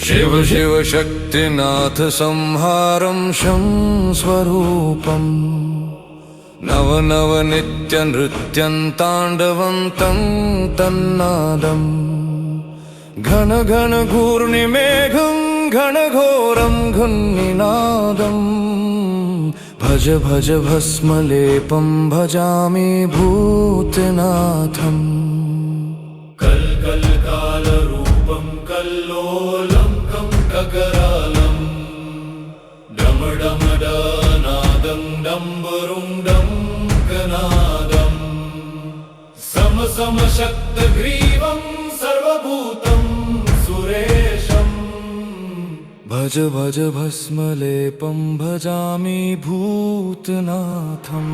शिव शिव शक्तिनाथ संहारं शं स्वरूपम् नव नव नित्य नृत्यं ताण्डवन्तं तन्नादम् घन घन घूर्णिमेघं घनघोरं घुन्निनादम् भज भज भस्मलेपं भजामि भूतनाथम् कल कल कालरूपं कल्लोलं कंककरालं डम डम डनादं डम्बरुं डम्कनादं सम सम शक्तग्रीवं सर्वभूतं सुरेशम् भज भज भस्मलेपं भजामि भूतनाथम्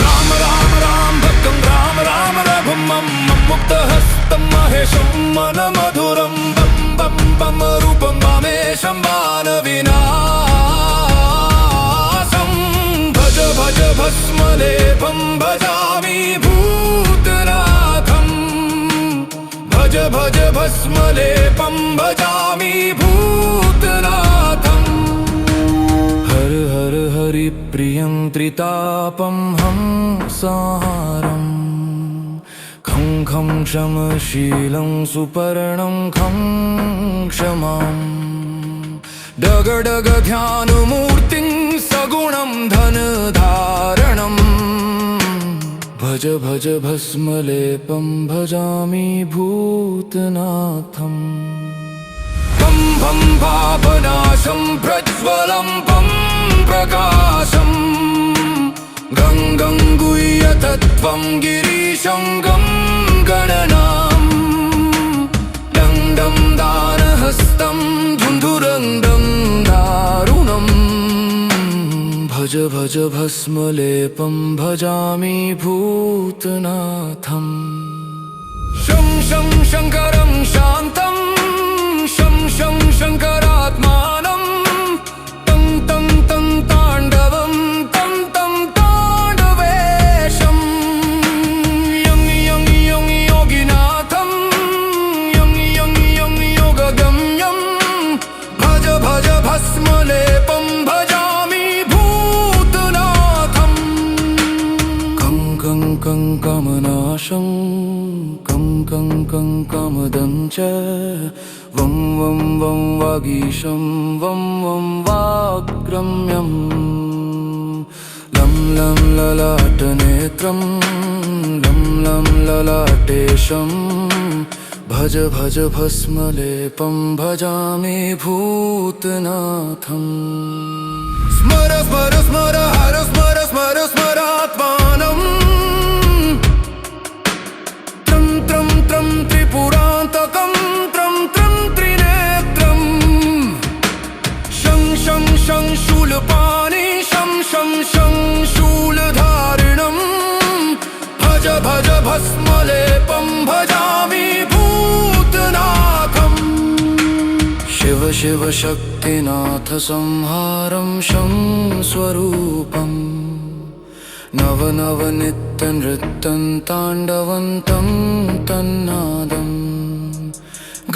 राम राम राम भक्तं राम राम रघुं मम मुक्तहस्तं महेशं मनमधुरं बम बम बम रूपं मामेशं वानविनाशं भज भज भस्मलेपं भजामि भूतनाथम् भज भज भस्मलेपं भजामि भूतनाथम् हर हर हरिप्रियं त्रितापं हंसाहारम् खं खं शमशीलं सुपर्णं खं क्षमाम् डग डग ध्यानमूर्तिं सगुणं धनधारणम् भज भज भस्मलेपं भजामि भूतनाथम् भं भं पापनाशं प्रज्वलं पं प्रकाशं गं गं गुह्यतत्त्वं गिरीशं गं गणनां डं डं दानहस्तं धुन्धुरन्दं दारुणम् भज भज भस्मलेपं भजामि भूतनाथम् शं शं शङ्करं शान्तं शं शं शङ्करात्मानं तं तं तं ताण्डवं तं तं ताण्डवेशं यं यं यं योगिनाथं यं यं यं योगगम्यं भज भज भस्मलेपं भजामि भूतनाथम् कं कं कं कमनाशं कं कं कं कामदं च वं वं वं वागीशं वं वं वाग्रम्यं लं लं ललाटनेत्रं लं लं ललाटेशं भज भज भस्मलेपं भजामि भूतनाथम् स्मर स्मर स्मर हर स्मर स्मर स्मरात्मानम् त्रं त्रं त्रं त्रिपुरान्तकं त्रं त्रं त्रिनेत्रं शं शं शं शूलपाणि शं शं शं शूलधारिणं भज भज भस्मलेपं भजामि भूतनाथम् शिव शिव शक्तिनाथ संहारं शं स्वरूपम् नव नव नित्य नृत्यं ताण्डवन्तं तन्नादम्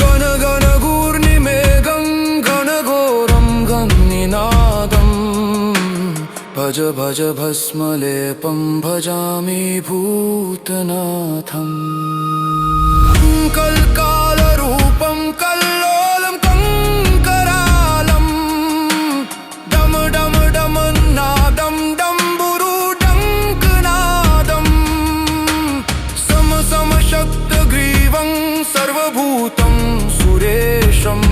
घन घन घूर्णिमेघं घनघोरं घन्निनादम् भज भज भस्मलेपं भजामि भूतनाथम् कल्कालरूपं कल्लोलं कंकरालं डम डम डमन्नादं डम्बुरु डङ्कनादं सम सम शक्तग्रीवं सर्वभूतं सुरेशम्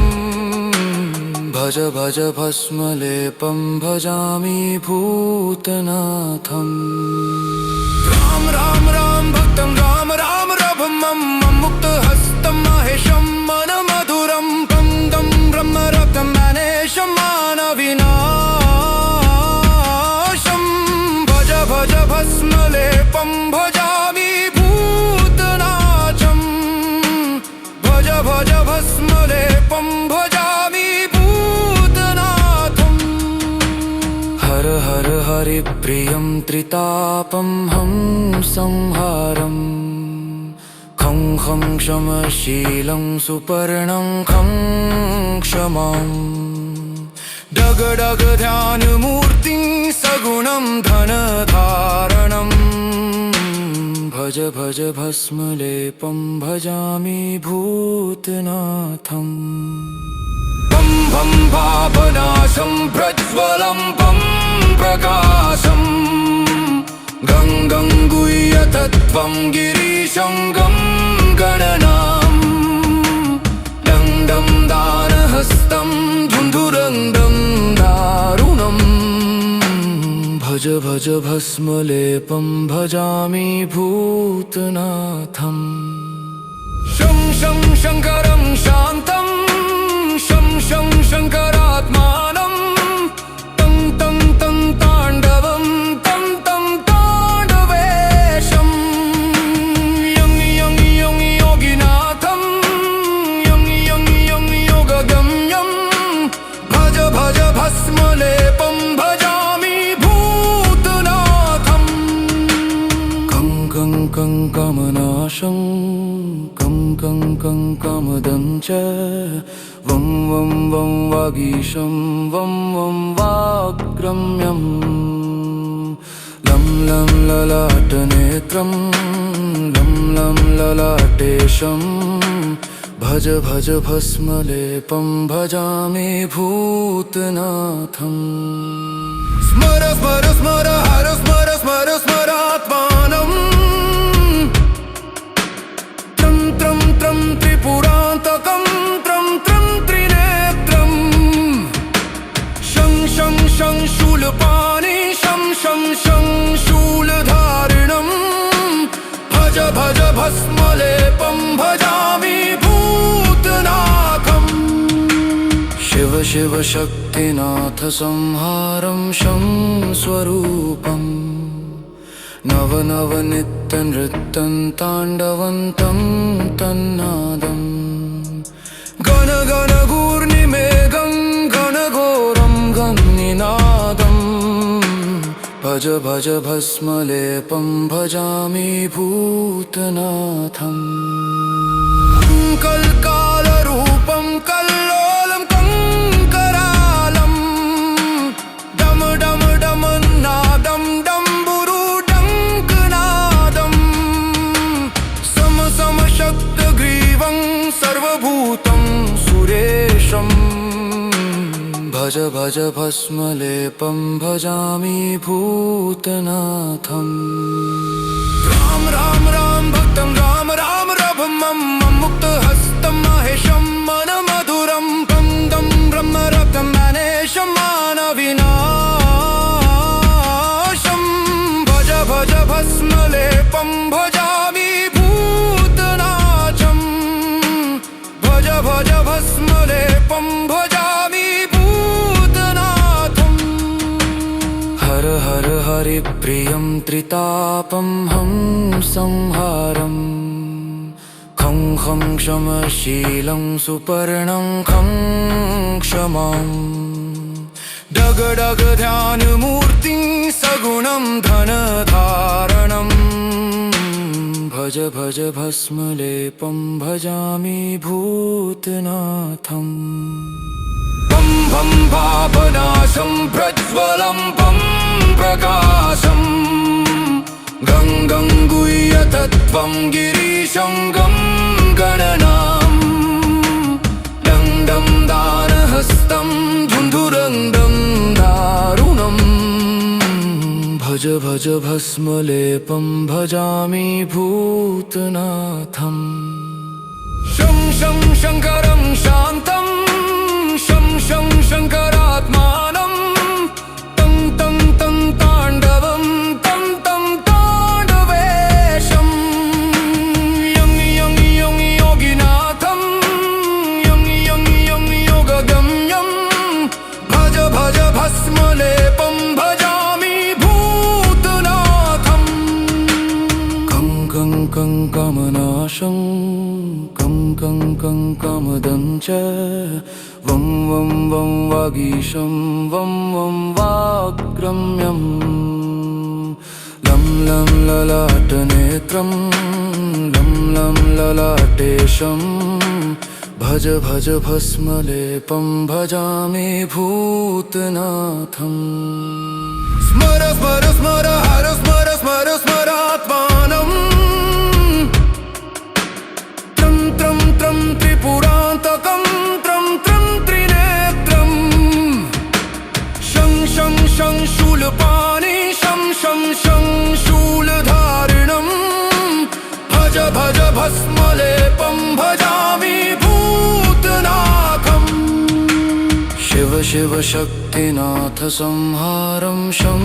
भज भज भस्मलेपं भजामि भूतनाथम् राम राम राम भक्तं राम राम रघुं मम मुक्तहस्तं महेशं मनमधुरं बन्दं ब्रह्मरथं मानेशं मानविनाशं भज भज भस्मलेपं भजामि भूतनाथम् भज भज भस्मलेपं भजामि भूतनाथम् हर हर हरिप्रियं त्रितापं हंसंहारम् खं खं क्षमशीलं सुपर्णं खं क्षमाम् डग डग ध्यानमूर्तिं सगुणं धनधारणम् भज भज भस्मलेपं भजामि भूतनाथम् पं भं पापनाशं प्रज्वलं पं प्रकाशम् गं गं गुह्यतत्त्वं गिरीशं गं गणनाम् डं डं दानहस्तं धुन्धुरन्दं दारुणम् भज भज भस्मलेपं भजामि भूतनाथम् शं शं शङ्करं शान्तं शं शं शङ्करात्मानं तं तं तं ताण्डवं तं तं ताण्डवेशं यं यं यं योगिनाथं यं यं यं योगगम्यं भज भज भस्मलेपं भजामि भूतनाथम् कं कं कं कामनाशं कं कं कं कामदं च वं वं वं वागीशं वं वं वाग्रम्यं लं लं ललाटनेत्रं लं लं ललाटेशं भज भज भस्मलेपं भजामि भूतनाथम् स्मर स्मर स्मर हर स्मर स्मर स्मरात्मानम् त्रं त्रं त्रं त्रिपुरान्तकं त्रं त्रं त्रिनेत्रं शं शं शं शूलपाणि शं शं शं शूलधारिणं भज भज भस्मलेपं भजामि भूतनाथम् शिव शिव शक्तिनाथ संहारं शं स्वरूपम् नव नव नित्यनृत्यं ताण्डवन्तं तन्नादम् गण गण गूर्निमेघं गणघोरं गन्निनादम् भज भज भस्मलेपं भजामि भूतनाथम् कल्कालरूपं कल्लोलं कङ्करालं डम डम डमन्नादं डम्बुरुडङ्कनादं सम सम शक्तग्रीवं सर्वभूतं सुरेशं भज भज भस्मलेपं भजामि भूतनाथम् राम राम राम भक्तं राम राम रभमं मुक्तहस्तं महेशं मनमधुरं पन्दं ब्रह्मरथं मानेशं मानविनाशं भज भज भस्मलेपं भजामि भूतनाथम् भज भज भस्मलेपं भजामि भूतनाथम् हर हर हरिप्रियं त्रितापं हं संहारम् खं खं क्षमशीलं सुपर्णं खं क्षमाम् डग डग ध्यानमूर्तिं सगुणं धनधारणम् भज भज भस्मलेपं भजामि भूतनाथम् पं भं पापनाशं प्रज्वलं पं प्रकाशम् गं गं गुह्यतत्त्वं गिरीशं गं गणनाम् डं डं दानहस्तं धुन्धुरन्दं दारुणम् भज भज भस्मलेपं भजामि भूतनाथम् शं शं शङ्करं शान्तं शं शं शङ्करात्मानं तं तं तं ताण्डवं तं तं ताण्डवेशं यं यं यं योगिनाथं यं यं यं योगगम्यं भज भज भस्मलेपं भजामि भूतनाथम् कं कं कं कामनाशं कं कं कं कामदं च वं वं वं वागीशं वं वं वाग्रम्यं लं लं ललाटनेत्रं लं लं ललाटेशं भज भज भस्मलेपं भजामि भूतनाथम् स्मर स्मर स्मर हर स्मर स्मर स्मरात्मानम् त्रं त्रं त्रं त्रिपुरान्तकं त्रं त्रं त्रिनेत्रम् शं शं शं शूलपाणि शं शं शं शूलधारिणम् भज भज भस्मलेपं भजामि भूतनाथम् शिव शिव शक्तिनाथ संहारं शं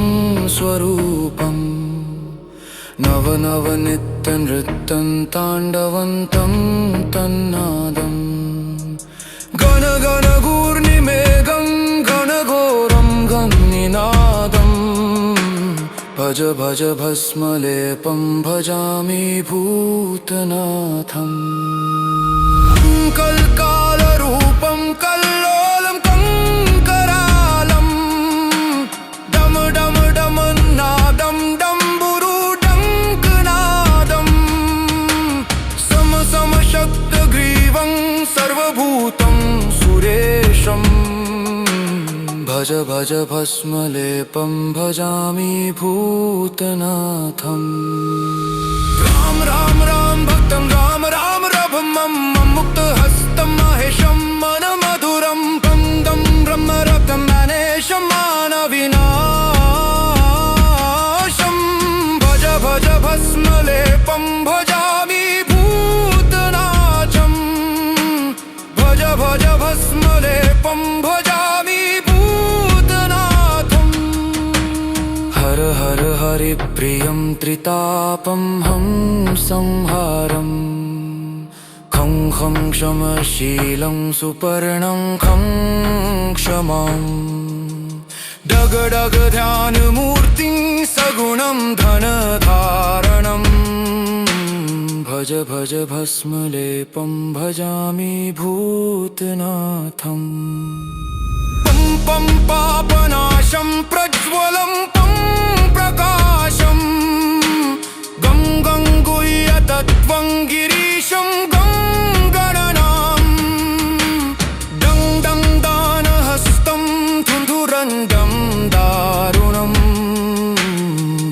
स्वरूपम् नव नव नित्य नृत्यं ताण्डवन्तं तन्नादम् गण गण गूर्निमेघं घनघोरं गन्निनादम् भज भज भस्मलेपं भजामि भूतनाथम् कल्कालरूपं कल्लोलं कङ्करालं डम डम डमन्नादं डम्बुरुडङ्कनादं सम सम शब्दग्रीवं सर्वभूतं सुरेशम् भज भज भस्मलेपं भजामि भूतनाथम् राम राम राम भक्तं राम राम रभमं मुक्तहस्तं महेशं मनमधुरं बन्दं ब्रह्मरथं मानेशं मानविनाशं भज भज भस्मलेपं भजामि भूतनाथम् भज भज भस्मलेपं भजामि हर हर हरिप्रियं त्रितापं हं संहारम् खं खं क्षमशीलं सुपर्णं खं क्षमाम् डग डग ध्यानमूर्तिं सगुणं धनधारणम् भज भज भस्मलेपं भजामि भूतनाथम् पं पं पापनाशं प्रज्वलं पं प्रकाशं गं गं गुह्यतत्त्वं गिरीशं गं गणनां डं डं दानहस्तं धुन्धुरण्डं दारुणम्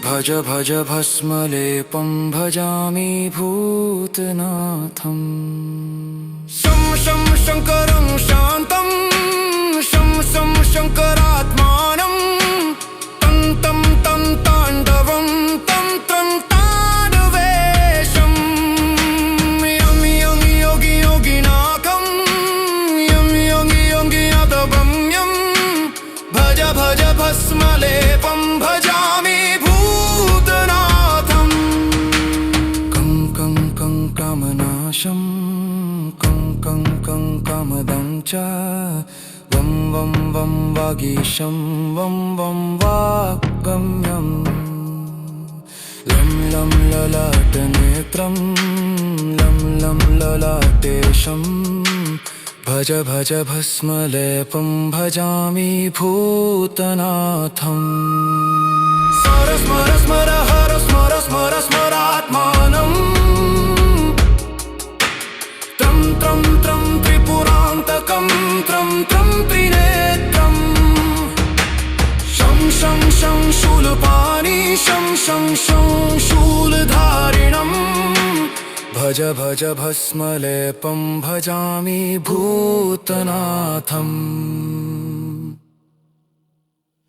भज भज भस्मलेपं भजामि भूतनाथम् शं शं शङ्करं शान्तं शं शं शङ्करात्मानं तं तं तं ताण्डवं तं तं ताण्डवेशं यं यं योगि योगिनाथं यं यं योगि यादवं भज भज भस्मलेपं भजामि भूतनाथम् कं कं कं कामनाशं कं कं कं कामदं च वं वं वं वागीशं वं वं वाग्गम्यं लं लं ललाटनेत्रं लं लं ललाटेशं भज भज भस्मलेपं भजामि भूतनाथम् स्मर स्मर स्मर हर स्मर स्मर स्मरात्मानम् त्रं त्रं त्रं त्रिपुरान्तकं त्रं त्रं त्रिनेत्रम् शं शं शं शूलपाणि शं शं शं शूलधारिणम् भज भज भस्मलेपं भजामि भूतनाथम्